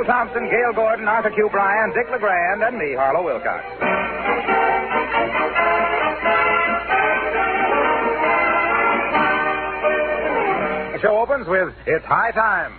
Thompson, Gail Gordon, Arthur Q. Bryan, Dick LeGrand, and me, Harlow Wilcox. The show opens with It's High Time.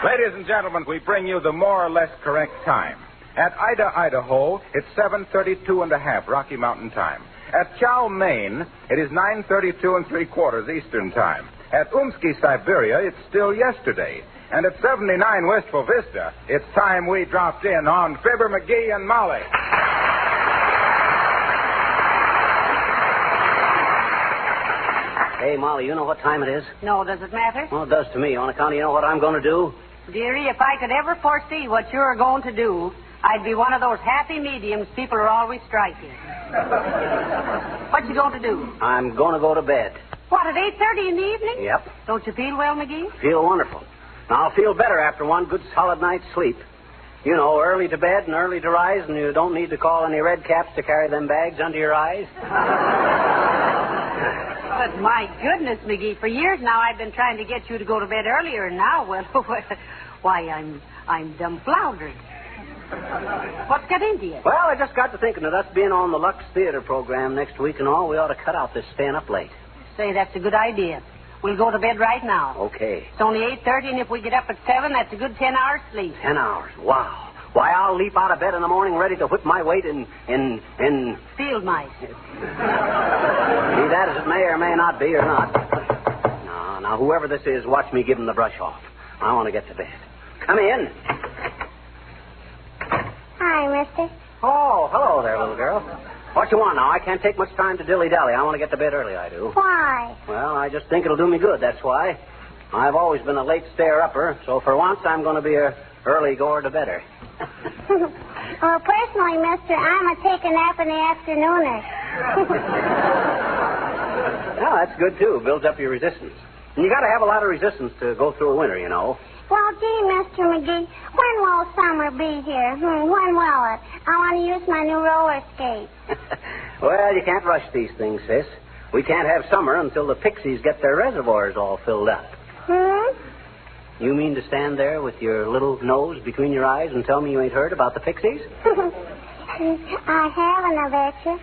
Ladies and gentlemen, we bring you the more or less correct time. At Ida, Idaho, it's 7:32.5 Rocky Mountain time. At Chow, Maine, it is 9:32 3/4 Eastern time. At Umsky, Siberia, it's still yesterday. And at 79 Wistful Vista, it's time we dropped in on Fibber McGee and Molly. Hey, Molly, you know what time it is? No, does it matter? Well, it does to me. On account of you know what I'm going to do? Dearie, if I could ever foresee what you're going to do, I'd be one of those happy mediums people are always striking. What you going to do? I'm going to go to bed. What, at 8:30 in the evening? Yep. Don't you feel well, McGee? Feel wonderful. Now, I'll feel better after one good solid night's sleep. You know, early to bed and early to rise, and you don't need to call any red caps to carry them bags under your eyes. But my goodness, McGee, for years now I've been trying to get you to go to bed earlier, and now, well, why, I'm dumbfoundered. What's got into you? Well, I just got to thinking of us being on the Lux Theater program next week and all. We ought to cut out this staying up late. Say, that's a good idea. We'll go to bed right now. Okay. It's only 8:30, and if we get up at 7, that's a good 10 hours sleep. 10 hours. Wow. Why, I'll leap out of bed in the morning ready to whip my weight in Field mice. Be that as it may or may not be or not. Now, whoever this is, watch me give him the brush off. I want to get to bed. Come in. Hi, mister. Oh, hello there, little girl. What you want now? I can't take much time to dilly-dally. I want to get to bed early, I do. Why? Well, I just think it'll do me good, that's why. I've always been a late stayer-upper, so for once I'm going to be a early goer to bedder. Well, personally, mister, I'm a take a nap in the afternooner. Well, that's good, too. Builds up your resistance. And you got to have a lot of resistance to go through a winter, you know. Well, gee, Mr. McGee, when will summer be here? When will it? I want to use my new roller skate. Well, you can't rush these things, sis. We can't have summer until the pixies get their reservoirs all filled up. You mean to stand there with your little nose between your eyes and tell me you ain't heard about the pixies? I haven't, I betcha.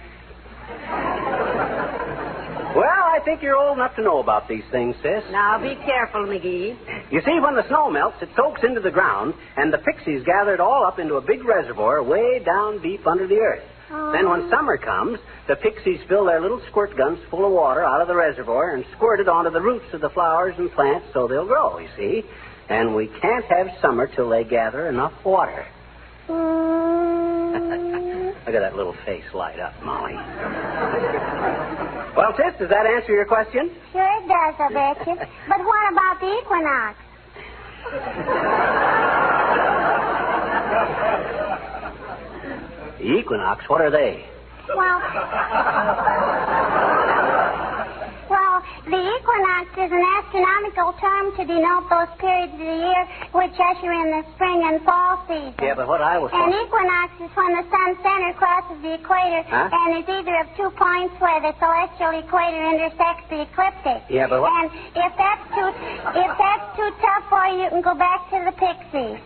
Well, I think you're old enough to know about these things, sis. Now, be careful, McGee. You see, when the snow melts, it soaks into the ground, and the pixies gather it all up into a big reservoir way down deep under the earth. Then when summer comes, the pixies fill their little squirt guns full of water out of the reservoir and squirt it onto the roots of the flowers and plants so they'll grow, you see. And we can't have summer till they gather enough water. Look at that little face light up, Molly. Well, sis, does that answer your question? Sure it does, I betcha. But what about the equinox? The equinox, what are they? Well, the equinox is an astronomical term to denote those periods of the year which usher in the spring and fall season. Yeah, but what I was An talking... equinox is when the sun's center crosses the equator and is either of 2 points where the celestial equator intersects the ecliptic. Yeah, but what... And if that's too tough for you, you can go back to the pixies.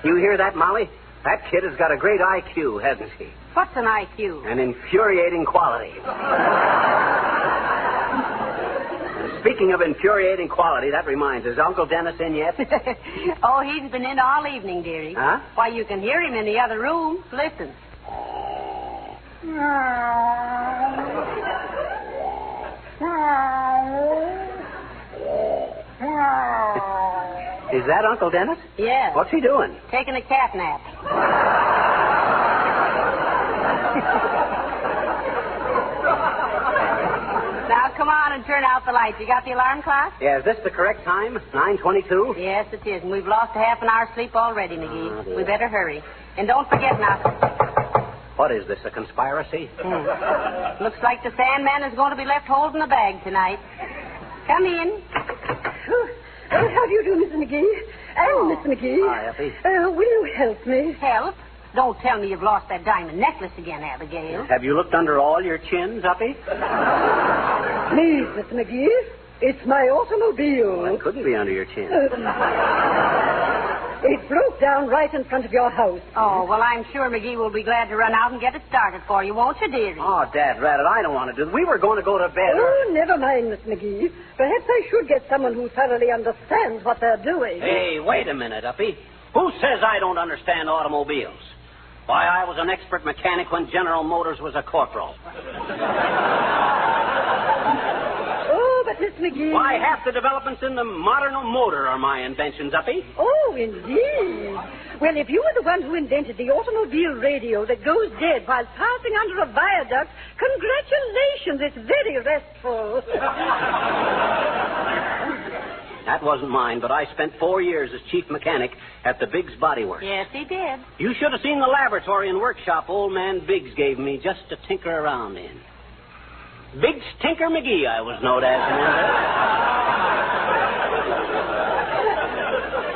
You hear that, Molly? That kid has got a great IQ, hasn't he? What's an IQ? An infuriating quality. Speaking of infuriating quality, that reminds us. Is Uncle Dennis in yet? Oh, he's been in all evening, dearie. Huh? Why, you can hear him in the other room. Listen. Is that Uncle Dennis? Yeah. What's he doing? Taking a cat nap. Now, come on and turn out the lights. You got the alarm clock? Yeah, is this the correct time? 9:22? Yes, it is. And we've lost a half an hour's sleep already, McGee. We better hurry. And don't forget now. What is this, a conspiracy? Looks like the Sandman is going to be left holding the bag tonight. Come in. How do you do, Mr. McGee? And Mr. McGee. Hi, Effie. Will you help me? Help? Don't tell me you've lost that diamond necklace again, Abigail. Have you looked under all your chins, Uppy? Please, Mr. McGee, it's my automobile. Well, it couldn't be under your chin. It broke down right in front of your house. Oh, well, I'm sure McGee will be glad to run out and get it started for you, won't you, dearie? Oh, Dad, Rabbit, I don't want to do it. We were going to go to bed. Oh, never mind, Miss McGee. Perhaps I should get someone who thoroughly understands what they're doing. Hey, wait a minute, Uppy. Who says I don't understand automobiles? Why, I was an expert mechanic when General Motors was a corporal. Oh, but Miss McGee... Why, half the developments in the modern motor are my inventions, Uppy. Oh, indeed. Well, if you were the one who invented the automobile radio that goes dead while passing under a viaduct, congratulations. It's very restful. That wasn't mine, but I spent 4 years as chief mechanic at the Biggs Body Works. Yes, he did. You should have seen the laboratory and workshop old man Biggs gave me just to tinker around in. Biggs Tinker McGee, I was known as.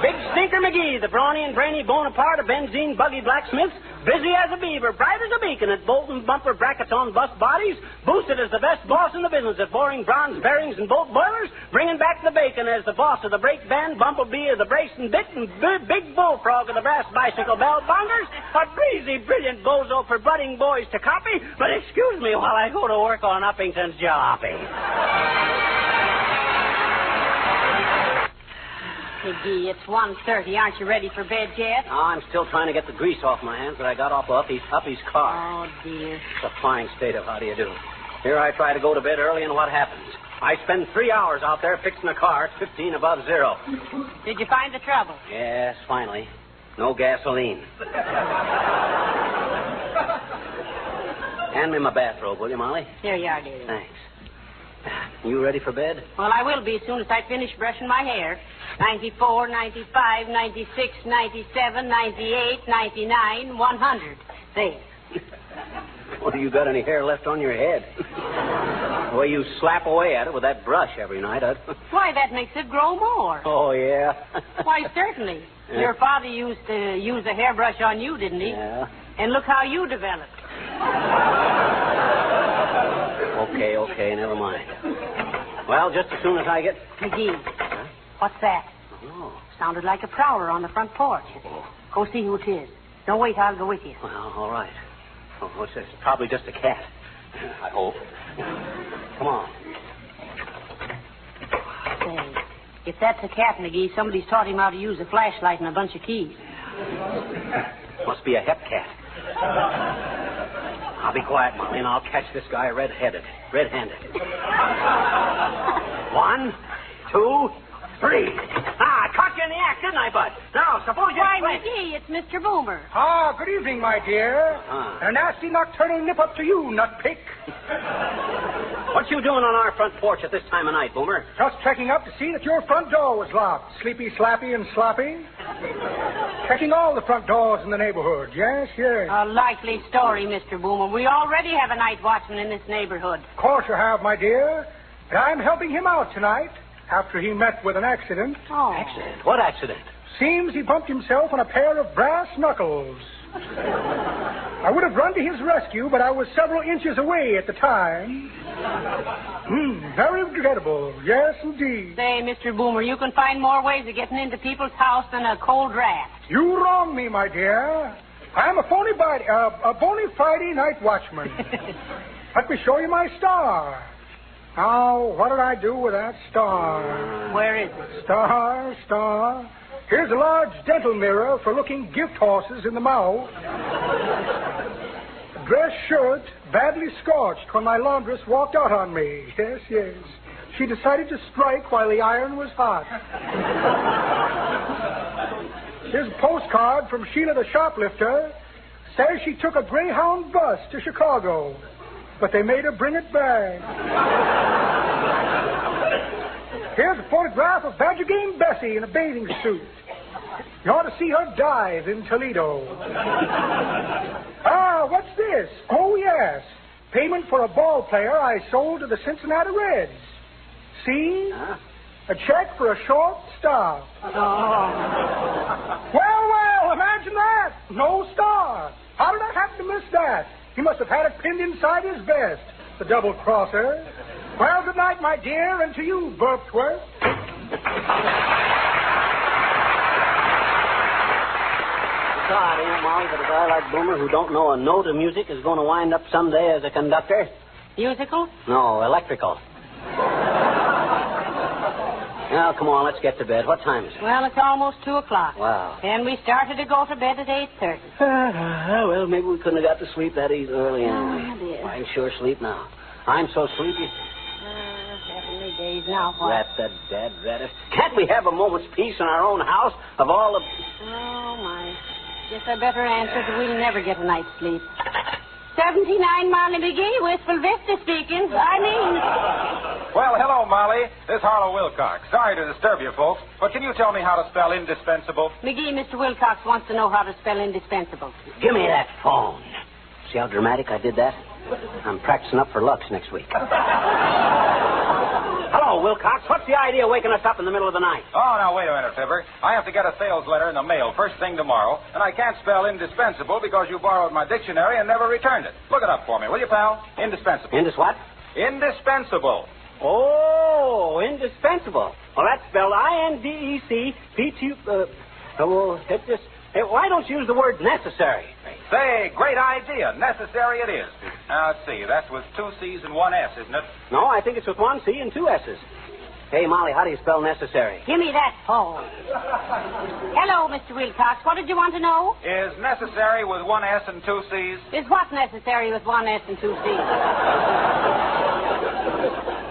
Biggs Tinker McGee, the brawny and brainy Bonaparte of benzine buggy blacksmiths, busy as a beaver, bright as a beacon at bolting bumper brackets on bus bodies, boosted as the best boss in the business at boring bronze bearings and boat boilers, bringing back the bacon as the boss of the brake band, bumblebee of the brace and bit, and big bullfrog of the brass bicycle bell bongers, a breezy, brilliant bozo for budding boys to copy, but excuse me while I go to work on Uppington's jalopy. McGee, it's 1:30. Aren't you ready for bed yet? Oh, I'm still trying to get the grease off my hands that I got off of Uppy's car. Oh, dear. It's a fine state of how do you do. Here I try to go to bed early, and what happens? I spend 3 hours out there fixing a car at 15 above zero. Did you find the trouble? Yes, finally. No gasoline. Hand me my bathrobe, will you, Molly? Here you are, dearie. Thanks. You ready for bed? Well, I will be as soon as I finish brushing my hair. 94, 95, 96, 97, 98, 99, 100. There. Well, you got any hair left on your head? The way you slap away at it with that brush every night. Why, that makes it grow more. Oh, yeah? Why, certainly. Yeah. Your father used to use a hairbrush on you, didn't he? Yeah. And look how you developed. Okay, never mind. Well, just as soon as I get... McGee, what's that? Oh. Sounded like a prowler on the front porch. Go see who it is. Don't wait, I'll go with you. Well, all right. Oh, what's this? Probably just a cat. I hope. Come on. Say, if that's a cat, McGee, somebody's taught him how to use a flashlight and a bunch of keys. Must be a hep cat. I'll be quiet, Molly, and I'll catch this guy red-handed. 1, 2, 3. I caught you in the act, didn't I, Bud? Now, suppose you... Why, McGee, it's Mr. Boomer. Ah, good evening, my dear. A nasty nocturnal nip up to you, nutpick. What you doing on our front porch at this time of night, Boomer? Just checking up to see that your front door was locked. Sleepy, slappy, and sloppy. Checking all the front doors in the neighborhood. Yes. A likely story, Mr. Boomer. We already have a night watchman in this neighborhood. Of course you have, my dear. And I'm helping him out tonight after he met with an accident. Oh. Accident? What accident? Seems he bumped himself on a pair of brass knuckles. I would have run to his rescue, but I was several inches away at the time. Very regrettable. Yes, indeed. Say, Mr. Boomer, you can find more ways of getting into people's house than a cold draft. You wrong me, my dear. I'm a bona fide night watchman. Let me show you my star. Now, what did I do with that star? Where is it? Star. Here's a large dental mirror for looking gift horses in the mouth. A dress shirt badly scorched when my laundress walked out on me. Yes. She decided to strike while the iron was hot. Here's a postcard from Sheila the shoplifter. Says she took a Greyhound bus to Chicago, but they made her bring it back. Here's a photograph of Badger Game Bessie in a bathing suit. You ought to see her dive in Toledo. What's this? Oh, yes. Payment for a ball player I sold to the Cincinnati Reds. See? Huh? A check for a short stop. Oh. Well, imagine that. No star. How did I happen to miss that? He must have had it pinned inside his vest. The double crosser. Well, good night, my dear, and to you, Burpsworth. God, ain't it, Molly, that a guy like Boomer who don't know a note of music is going to wind up someday as a conductor? Musical? No, electrical. Now, come on, let's get to bed. What time is it? Well, it's almost 2 o'clock. Wow. And we started to go to bed at 8:30. Well, maybe we couldn't have got to sleep that early anyway. Oh, dear. I can sure sleep now. I'm so sleepy. Heavenly days now, what? Rat the dead rat. Can't we have a moment's peace in our own house of all the... Oh, my. Guess I better answer that we'll never get a night's sleep. 79 Molly McGee, Wistful Vista speaking. Well, hello, Molly. This is Harlow Wilcox. Sorry to disturb you, folks, but can you tell me how to spell indispensable? McGee, Mr. Wilcox wants to know how to spell indispensable. Give me that phone. See how dramatic I did that? I'm practicing up for Lux next week. Hello, Wilcox. What's the idea of waking us up in the middle of the night? Oh, now, wait a minute, Fibber. I have to get a sales letter in the mail first thing tomorrow, and I can't spell indispensable because you borrowed my dictionary and never returned it. Look it up for me, will you, pal? Indispensable. What? Indispensable. Oh, indispensable. Well, that's spelled I-N-D-E-C-P-T... why don't you use the word necessary? Say, great idea. Necessary it is. Now, let's see. That's with 2 C's and 1 S, isn't it? No, I think it's with 1 C and 2 S's. Hey, Molly, how do you spell necessary? Give me that phone. Hello, Mr. Wilcox. What did you want to know? Is necessary with 1 S and 2 C's? Is what necessary with 1 S and 2 C's?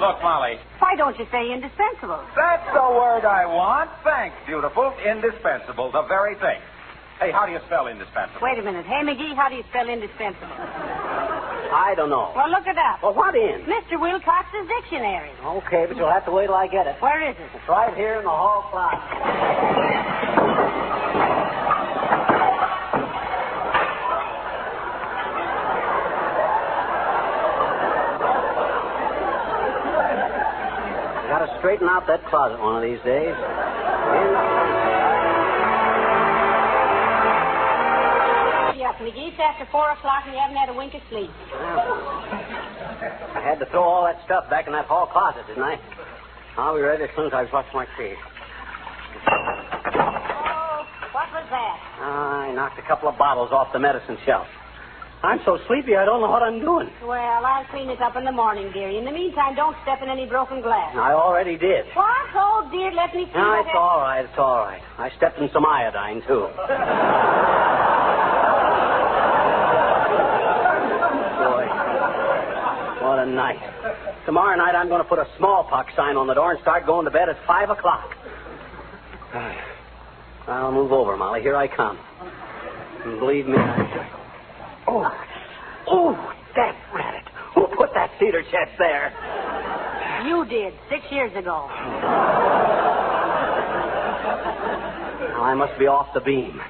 Look, Molly. Why don't you say indispensable? That's the word I want. Thanks, beautiful. Indispensable. The very thing. Hey, how do you spell indispensable? Wait a minute. Hey, McGee, how do you spell indispensable? I don't know. Well, look it up. Well, what in? Mr. Wilcox's dictionary. Okay, but you'll have to wait till I get it. Where is it? It's right here in the hall closet. Got to straighten out that closet one of these days. Yes, McGee, it's after 4 o'clock and you haven't had a wink of sleep. I had to throw all that stuff back in that hall closet, didn't I? I'll be ready as soon as I brush my teeth. Oh, what was that? I knocked a couple of bottles off the medicine shelf. I'm so sleepy I don't know what I'm doing. Well, I'll clean it up in the morning, dearie. In the meantime, don't step in any broken glass. I already did. What? Oh, dear, let me see. No, it's all right. It's all right. I stepped in some iodine, too. Boy, what a night. Tomorrow night I'm going to put a smallpox sign on the door and start going to bed at 5 o'clock. I'll move over, Molly. Here I come. And believe me, Oh, that rabbit. Who put that cedar chest there? You did, 6 years ago. Well, I must be off the beam.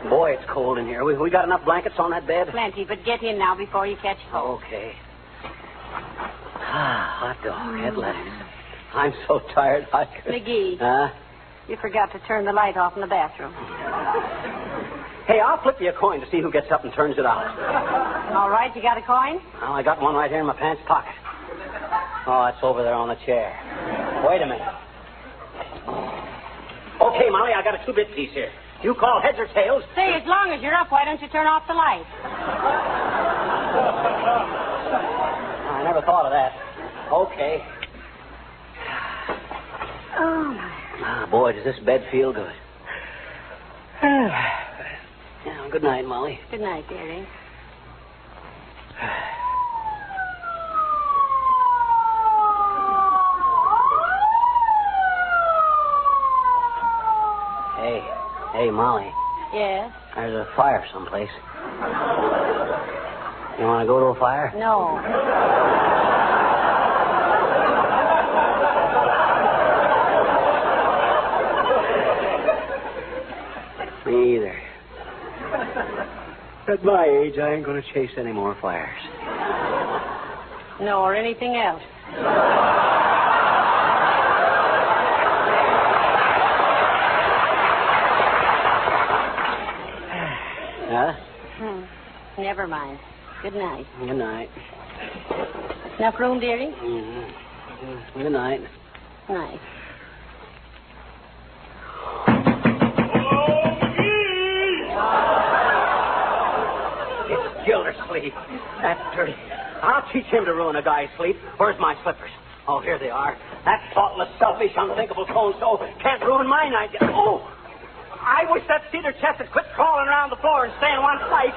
Boy, it's cold in here. We got enough blankets on that bed? Plenty, but get in now before you catch cold. Okay. Hot dog, head lettuce. I'm so tired I could... McGee. Huh? You forgot to turn the light off in the bathroom. Hey, I'll flip you a coin to see who gets up and turns it out. All right, you got a coin? Well, I got one right here in my pants pocket. Oh, it's over there on the chair. Wait a minute. Okay, Molly, I got a 2-bit piece here. You call heads or tails. Say, as long as you're up, why don't you turn off the light? I never thought of that. Okay. Oh, my. Boy, does this bed feel good. Yeah, good night, Molly. Good night, dearie. Hey, Molly. Yes? There's a fire someplace. You want to go to a fire? No. Me either. At my age, I ain't going to chase any more fires. No, or anything else. Huh? Never mind. Good night. Good night. Enough room, dearie? Mm-hmm. Good night. Night. It's Gildersleeve. That's dirty. I'll teach him to ruin a guy's sleep. Where's my slippers? Oh, here they are. That thoughtless, selfish, unthinkable so can't ruin my night. Oh! I wish that cedar chest had quit crawling around the floor and stay in one place.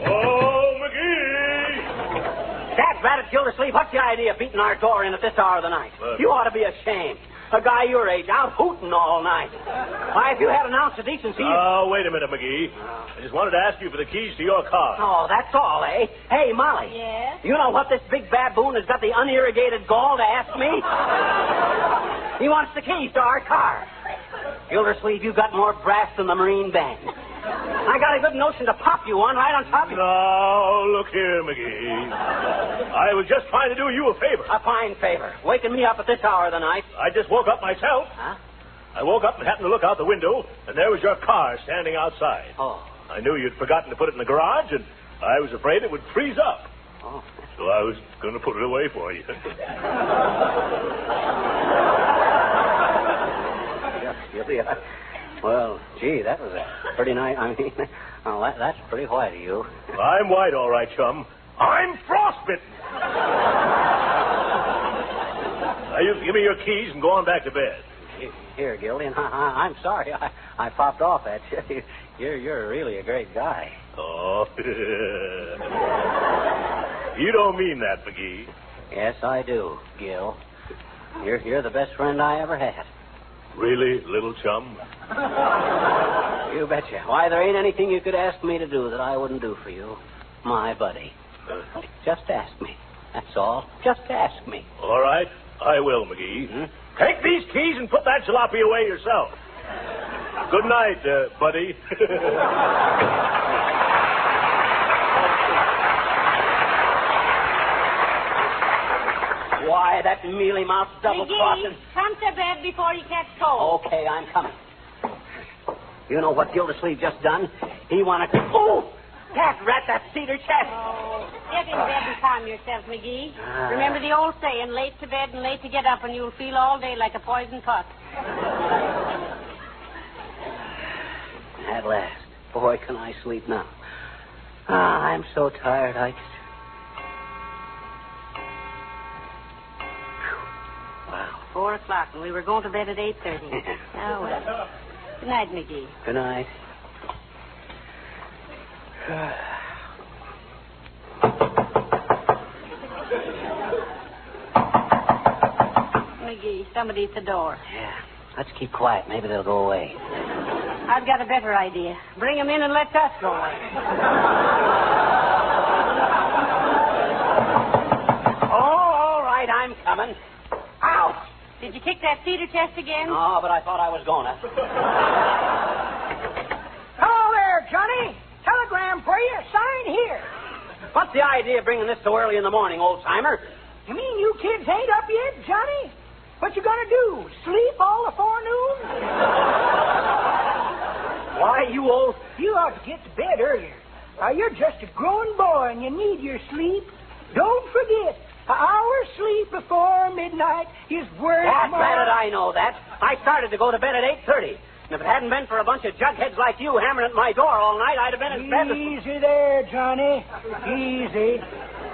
Oh, McGee! That ratted Gildersleeve, what's the idea of beating our door in at this hour of the night? You ought to be ashamed. A guy your age out hooting all night. Why, if you had an ounce of decency... Oh, wait a minute, McGee. I just wanted to ask you for the keys to your car. Oh, that's all, eh? Hey, Molly. Yes? You know what this big baboon has got the unirrigated gall to ask me? He wants the keys to our car. Gildersleeve, you got more brass than the Marine Band. I got a good notion to pop you one right on top of you. Now, look here, McGee. I was just trying to do you a favor. A fine favor. Waking me up at this hour of the night. I just woke up myself. Huh? I woke up and happened to look out the window, and there was your car standing outside. Oh. I knew you'd forgotten to put it in the garage, and I was afraid it would freeze up. Oh. So I was going to put it away for you. Well, gee, that was a pretty nice... I mean, well, that's pretty white of you. I'm white, all right, chum. I'm frostbitten. Now, you give me your keys and go on back to bed. Here, Gildy, and I'm sorry. I popped off at you. You're really a great guy. Oh. You don't mean that, McGee. Yes, I do, Gil. You're the best friend I ever had. Really, little chum? You betcha. Why, there ain't anything you could ask me to do that I wouldn't do for you. My buddy. Just ask me. That's all. Just ask me. All right, I will, McGee. Take these keys and put that jalopy away yourself. Good night, buddy. Why, that mealy-mouthed double-crossing... McGee, come to bed before you catch cold. Okay, I'm coming. You know what Gildersleeve just done? He wanted to... Oh! That rat, that cedar chest. Oh, get in bed and calm yourself, McGee. Remember the old saying, late to bed and late to get up, and you'll feel all day like a poison puck. At last. Boy, can I sleep now. I'm so tired, I... Wow. 4 o'clock, and we were going to bed at 8:30. Oh, well. Good night, McGee. Good night. McGee, somebody at the door. Yeah. Let's keep quiet. Maybe they'll go away. I've got a better idea. Bring them in and let us go away. Oh, all right, I'm coming. Ouch! Did you kick that cedar chest again? Oh, but I thought I was gonna. Hello there, Johnny. Telegram for you. Sign here. What's the idea of bringing this so early in the morning, old-timer? You mean you kids ain't up yet, Johnny? What you gonna do? Sleep all the forenoon? Why, you old... You ought to get to bed earlier. You're just a growing boy and you need your sleep. Don't forget, an hour's sleep before midnight is worth more... That's I know that. I started to go to bed at 8:30. And if it hadn't been for a bunch of jugheads like you hammering at my door all night, I'd have been in bed... Easy there, Johnny. Easy.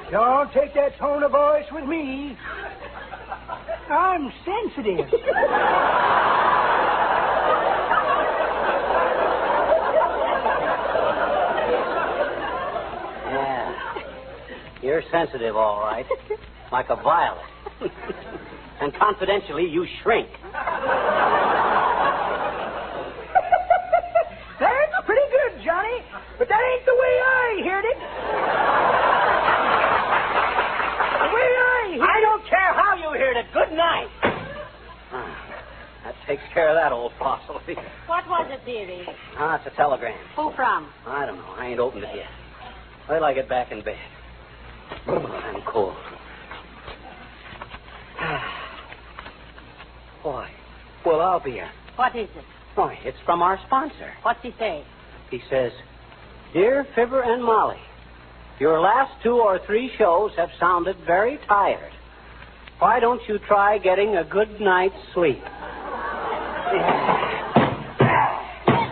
Don't take that tone of voice with me. I'm sensitive. Yeah. You're sensitive, all right. Like a violet. And confidentially, you shrink. That's pretty good, Johnny. But that ain't the way I heard it. The way I heard I don't care how you heard it. Good night. That takes care of that old fossil. What was it, dearie? It's a telegram. Who from? I don't know. I ain't opened it yet. Wait till I get back in bed. I'm cold. Boy. Well, I'll be in. What is it? Oh, it's from our sponsor. What's he say? He says, Dear Fibber and Molly, your last 2 or 3 shows have sounded very tired. Why don't you try getting a good night's sleep?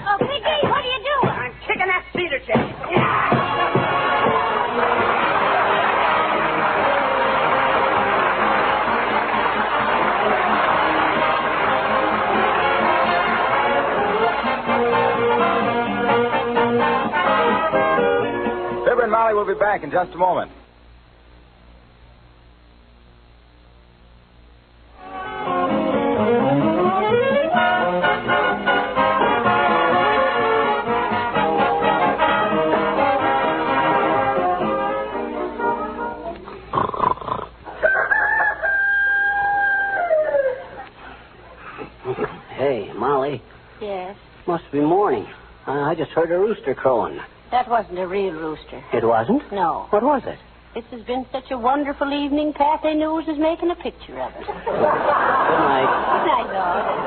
Oh, Mickey, what are you doing? I'm kicking that cedar chest. Fibber and Molly will be back in just a moment. Hey, Molly. Yes. Must be morning. I just heard a rooster crowing. That wasn't a real rooster. It wasn't? No. What was it? This has been such a wonderful evening, Pathé News is making a picture of it. Good night. Good night, Lord.